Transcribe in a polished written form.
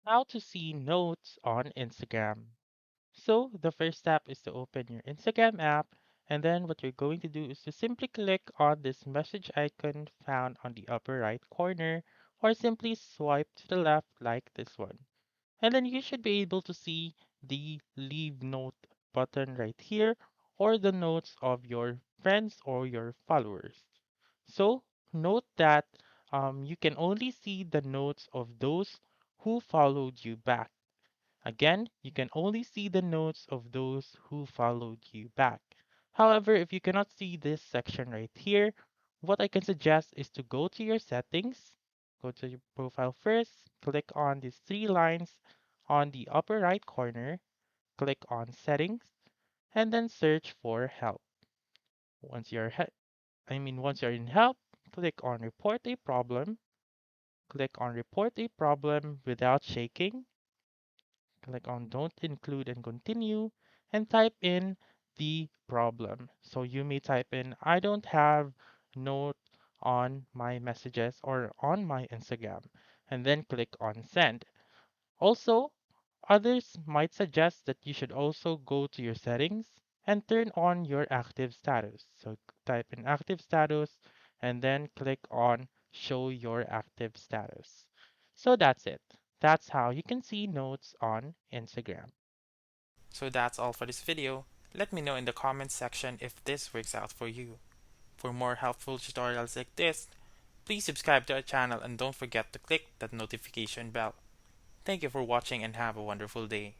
How to see notes on Instagram. So the first step is to open your Instagram app, and then what you're going to do is to simply click on this message icon found on the upper right corner, or simply swipe to the left like this one. And then you should be able to see the leave note button right here, or the notes of your friends or your followers. So note that you can only see the notes of those who followed you back. Again, you can only see the notes of those who followed you back. However, if you cannot see this section right here, what I can suggest is to go to your settings, go to your profile first, click on these three lines on the upper right corner, click on settings, and then search for help. Once you're once you're in help, click on report a problem, click on report a problem without shaking, click on don't include and continue, and type in the problem. So you may type in I don't have note on my messages or on my Instagram, and then click on send. Also, others might suggest that you should also go to your settings and turn on your active status. So type in active status and then click on show your active status. So that's it. That's how you can see notes on Instagram. So that's all for this video. Let me know in the comments section if this works out for you. For more helpful tutorials like this, please subscribe to our channel and don't forget to click that notification bell. Thank you for watching and have a wonderful day.